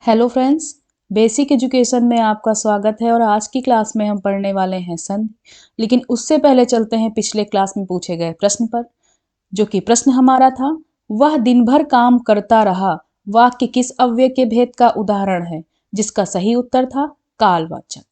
Hello friends, basic education में आपका स्वागत है और आज की क्लास में हम पढ़ने वाले हैं संधि। लेकिन उससे पहले चलते हैं पिछले क्लास में पूछे गए प्रश्न पर। जो कि प्रश्न हमारा था, वह दिन भर काम करता रहा वाक्य किस अव्यय के भेद का उदाहरण है? जिसका सही उत्तर था कालवाचक।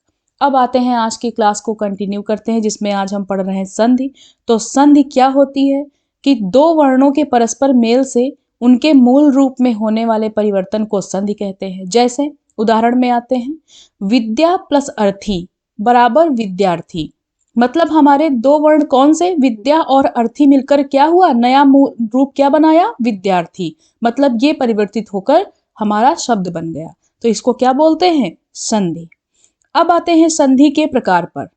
अब आते हैं आज की क्लास को कंटिन्यू करते हैं, जिसमें आज हम पढ़ रहे हैं संधि। तो संधि क्या होती है कि दो वर्णों के परस्पर मेल से उनके मूल रूप में होने वाले परिवर्तन को संधि कहते हैं। जैसे उदाहरण में आते हैं, विद्या प्लस अर्थी बराबर विद्यार्थी। मतलब हमारे दो वर्ण कौन से, विद्या और अर्थी मिलकर क्या हुआ, नया रूप क्या बनाया, विद्यार्थी। मतलब ये परिवर्तित होकर हमारा शब्द बन गया। तो इसको क्या बोलते हैं, संधि। अब आते हैं संधि के प्रकार पर,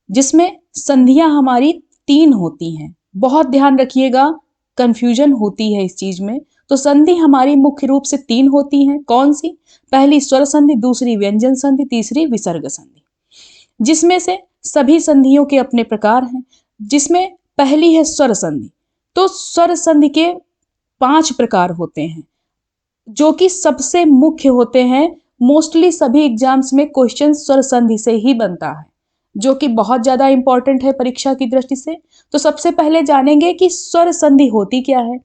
जिसमें संधियां हमारी तीन होती हैं। बहुत ध्यान रखिएगा, कंफ्यूजन होती है इस चीज में। तो संधि हमारी मुख्य रूप से तीन होती हैं। कौन सी? पहली स्वर संधि, दूसरी व्यंजन संधि, तीसरी विसर्ग संधि। जिसमें से सभी संधियों के अपने प्रकार हैं। जिसमें पहली है स्वर संधि। तो स्वर संधि के 5 प्रकार होते हैं, जो कि सबसे मुख्य होते हैं। मोस्टली सभी एग्जाम्स में क्वेश्चन स्वर संधि से ही बनता है, जो कि बहुत ज्यादा इंपॉर्टेंट है परीक्षा की दृष्टि से। तो सबसे पहले जानेंगे कि स्वर संधि होती क्या है।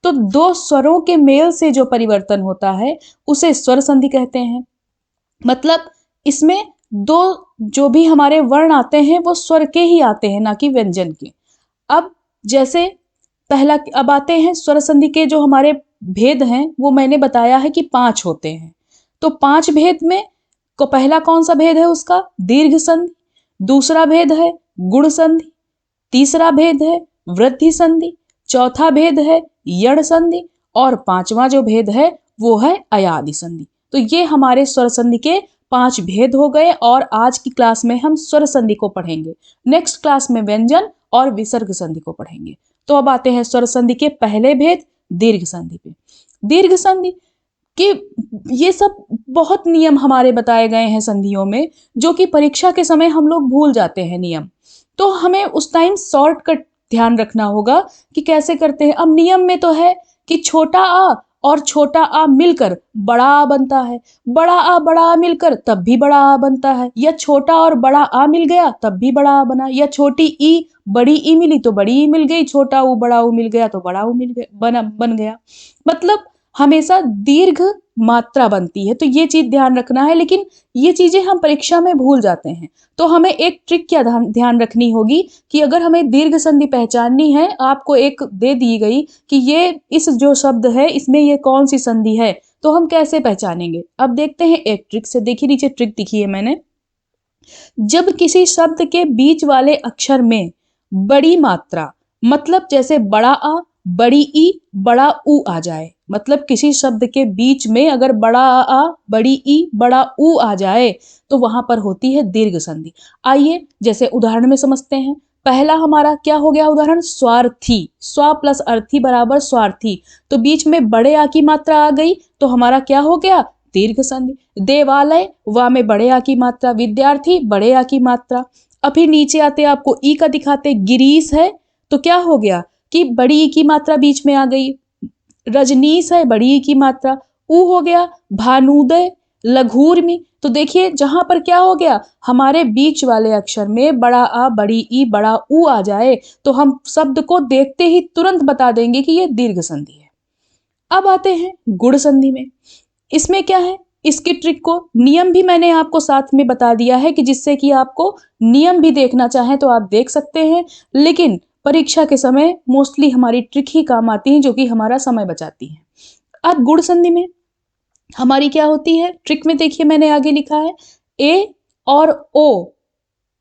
तो दो स्वरों के मेल से जो परिवर्तन होता है उसे स्वर संधि कहते हैं। मतलब इसमें दो जो भी हमारे वर्ण आते हैं वो स्वर के ही आते हैं, ना कि व्यंजन के। अब जैसे पहला, अब आते हैं स्वर संधि के जो हमारे भेद हैं, वो मैंने बताया है कि 5 होते हैं। तो 5 भेद में को पहला कौन सा भेद है उसका, दीर्घ संधि। दूसरा भेद है गुण संधि। तीसरा भेद है वृद्धि संधि। चौथा भेद है यण संधि। और 5वां जो भेद है वो है अयादि संधि। तो ये हमारे स्वर संधि के 5 भेद हो गए। और आज की क्लास में हम स्वर संधि को पढ़ेंगे। नेक्स्ट क्लास में व्यंजन और विसर्ग संधि को पढ़ेंगे। तो अब आते हैं स्वर संधि के पहले भेद, दीर्घ संधि पे। दीर्घ संधि कि ये सब बहुत नियम हमारे बताए गए हैं संधियों में, जो कि परीक्षा के समय हम लोग भूल जाते हैं नियम। तो हमें उस टाइम शॉर्टकट ध्यान रखना होगा कि कैसे करते हैं। अब नियम में तो है कि छोटा आ और छोटा आ मिलकर बड़ा आ बनता है, बड़ा आ मिलकर तब भी बड़ा आ बनता है, या छोटा और बड़ा आ मिल गया तब भी बड़ा आ बना, या छोटी ई बड़ी ई मिली तो बड़ी ई मिल गई, छोटा ऊ बड़ा ऊ मिल गया तो बड़ा ऊ मिल गया, बन गया। मतलब हमेशा दीर्घ मात्रा बनती है। तो ये चीज ध्यान रखना है। लेकिन ये चीजें हम परीक्षा में भूल जाते हैं। तो हमें एक ट्रिक क्या ध्यान रखनी होगी कि अगर हमें दीर्घ संधि पहचाननी है, आपको एक दे दी गई कि ये इस जो शब्द है इसमें ये कौन सी संधि है, तो हम कैसे पहचानेंगे। अब देखते हैं एक ट्रिक से। देखिए नीचे ट्रिक दिखी है मैंने। जब किसी शब्द के बीच वाले अक्षर में बड़ी मात्रा, मतलब जैसे बड़ा आ, बड़ी ई, बड़ा ऊ आ जाए, मतलब किसी शब्द के बीच में अगर बड़ा आ, बड़ी ई, बड़ा ऊ आ जाए, तो वहां पर होती है दीर्घ संधि। आइए जैसे उदाहरण में समझते हैं। पहला हमारा क्या हो गया उदाहरण, स्वार्थी। स्वा प्लस अर्थी बराबर स्वार्थी। तो बीच में बड़े आ की मात्रा आ गई तो हमारा क्या हो गया, दीर्घ संधि। देवालय, वा में बड़े आ की मात्रा, विद्यार्थी बड़े आ की मात्रा। अभी नीचे आते आपको ई का दिखाते, गिरीश है तो क्या हो गया कि बड़ी ई की मात्रा बीच में आ गई। रजनीश है, बड़ी ई की मात्रा। ऊ हो गया भानुदय, लघूर्मी। तो देखिए जहां पर क्या हो गया, हमारे बीच वाले अक्षर में बड़ा आ, बड़ी ई, बड़ा ऊ आ जाए तो हम शब्द को देखते ही तुरंत बता देंगे कि यह दीर्घ संधि है। अब आते हैं गुण संधि में। इसमें क्या है, इसकी ट्रिक को नियम भी मैंने आपको साथ में बता दिया है कि जिससे कि आपको नियम भी देखना चाहें तो आप देख सकते हैं। लेकिन परीक्षा के समय मोस्टली हमारी ट्रिक ही काम आती है, जो कि हमारा समय बचाती है। अब गुण संधि में हमारी क्या होती है, ट्रिक में देखिए मैंने आगे लिखा है, ए और ओ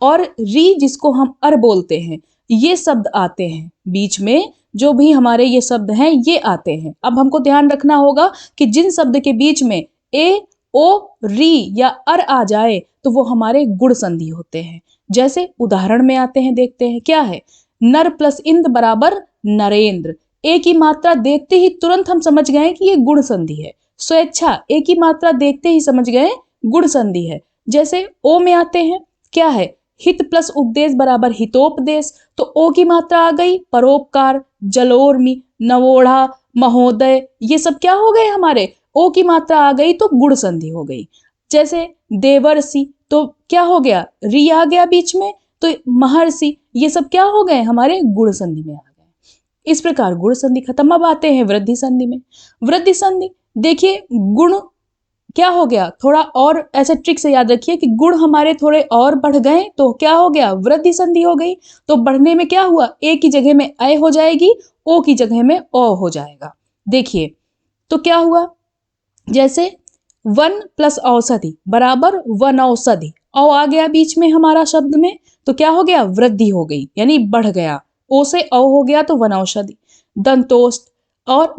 और री जिसको हम अर बोलते हैं, ये शब्द आते हैं बीच में। जो भी हमारे ये शब्द हैं ये आते हैं। अब हमको ध्यान रखना होगा कि जिन शब्द के बीच में ए, ओ, री या अर आ जाए तो वो हमारे गुण संधि होते हैं। जैसे उदाहरण में आते हैं, देखते हैं क्या है। नर प्लस इंद्र बराबर नरेंद्र। ए की मात्रा देखते ही तुरंत हम समझ गए कि ये गुण संधि है। स्वेच्छा, ए की मात्रा देखते ही समझ गए गुण संधि है। जैसे ओ में आते हैं, क्या है, हित प्लस उपदेश बराबर हितोपदेश। तो ओ की मात्रा आ गई परोपकार, जलोर्मी, नवोढ़ा, महोदय, ये सब क्या हो गए हमारे ओ की मात्रा आ गई तो गुण संधि हो गई। जैसे देवर्षि तो क्या हो गया, री आ गया बीच में, तो महर्षि, ये सब क्या हो गए, हमारे गुण संधि में आ गए। इस प्रकार गुण संधि खत्म। अब आते हैं वृद्धि संधि में। वृद्धि संधि देखिए, गुण क्या हो गया, थोड़ा और ऐसे ट्रिक से याद रखिए कि गुण हमारे थोड़े और बढ़ गए तो क्या हो गया, वृद्धि संधि हो गई। तो बढ़ने में क्या हुआ, ए की जगह में अ हो जाएगी, ओ की जगह में ओ हो जाएगा। देखिए तो क्या हुआ, जैसे वन प्लस औषधि बराबर वन औषधि, औ आ गया बीच में हमारा शब्द में, तो क्या हो गया, वृद्धि हो गई, यानी बढ़ गया। ओ से औ हो गया तो वन औषधि। दंतोस्त और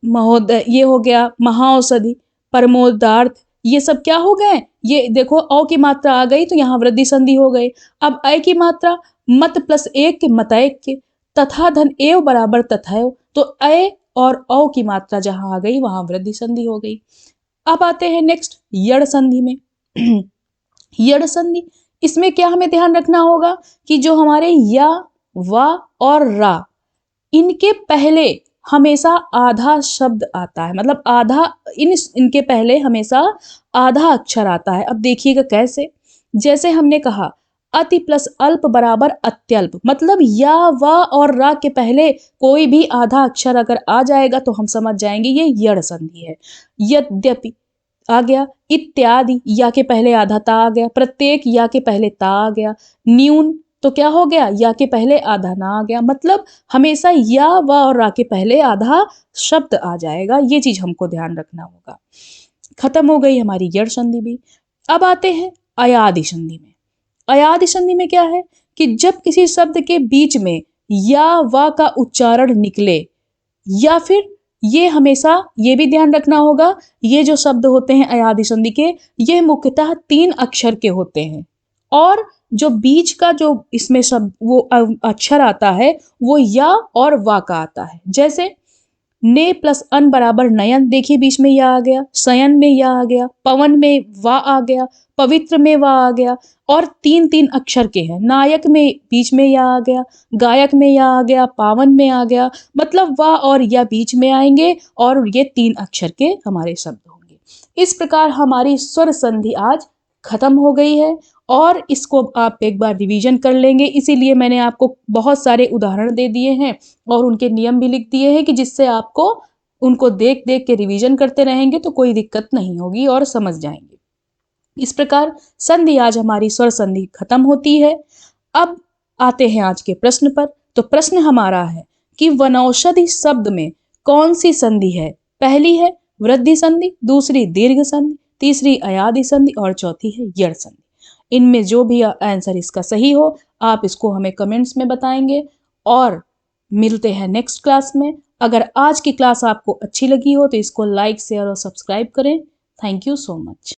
महोदय ये हो गया महाऔषधि। परमोदार्थ ये सब क्या हो गए, ये देखो औ की मात्रा आ गई तो यहाँ वृद्धि संधि हो गई। अब अ की मात्रा मत प्लस एक के मतैक के, तथा धन एव बराबर तथैव, तो अ और औ की मात्रा जहां आ गई वहां वृद्धि संधि हो गई। अब आते हैं नेक्स्ट यड़ संधि में। यड़ संधि, इसमें क्या हमें ध्यान रखना होगा कि जो हमारे या, वा और रा, इनके पहले हमेशा आधा शब्द आता है, मतलब आधा, इनके पहले हमेशा आधा अक्षर आता है। अब देखिएगा कैसे, जैसे हमने कहा अति प्लस अल्प बराबर अत्यल्प, मतलब या, वा और रा के पहले कोई भी आधा अक्षर अगर आ जाएगा तो हम समझ जाएंगे ये यड़ संधि है। यद्यपि आ गया, इत्यादि या के पहले आधा ता आ गया, प्रत्येक या के पहले ता आ गया, न्यून तो क्या हो गया, या के पहले आधा ना आ गया। मतलब हमेशा या, वा और रा के पहले आधा शब्द आ जाएगा, ये चीज हमको ध्यान रखना होगा। खत्म हो गई हमारी यड़ संधि भी। अब आते हैं अयादि संधि में। अयादि संधि में क्या है कि जब किसी शब्द के बीच में या, वा का उच्चारण निकले, या फिर ये हमेशा ये भी ध्यान रखना होगा, ये जो शब्द होते हैं अयादि संधि के, ये मुख्यतः 3 अक्षर के होते हैं, और जो बीच का जो इसमें शब्द वो अक्षर आता है वो या और वा का आता है। जैसे ने प्लस अन बराबर नयन, देखिए बीच में या आ गया, शयन में या आ गया, पवन में वा आ गया, पवित्र में वा आ गया, और 3-3 अक्षर के हैं। नायक में बीच में या आ गया, गायक में या आ गया, पावन में आ गया, मतलब वा और या बीच में आएंगे और ये 3 अक्षर के हमारे शब्द होंगे। इस प्रकार हमारी स्वर संधि आज खत्म हो गई है, और इसको आप एक बार रिवीजन कर लेंगे, इसीलिए मैंने आपको बहुत सारे उदाहरण दे दिए हैं और उनके नियम भी लिख दिए हैं कि जिससे आपको उनको देख देख के रिवीजन करते रहेंगे तो कोई दिक्कत नहीं होगी और समझ जाएंगे। इस प्रकार संधि आज हमारी स्वर संधि खत्म होती है। अब आते हैं आज के प्रश्न पर। तो प्रश्न हमारा है कि वनौषधि शब्द में कौन सी संधि है। पहली है वृद्धि संधि, दूसरी दीर्घ संधि, तीसरी अयादि संधि और चौथी है यड़ संधि। इनमें जो भी आंसर इसका सही हो आप इसको हमें कमेंट्स में बताएंगे, और मिलते हैं नेक्स्ट क्लास में। अगर आज की क्लास आपको अच्छी लगी हो तो इसको लाइक, शेयर और सब्सक्राइब करें। Thank you so much.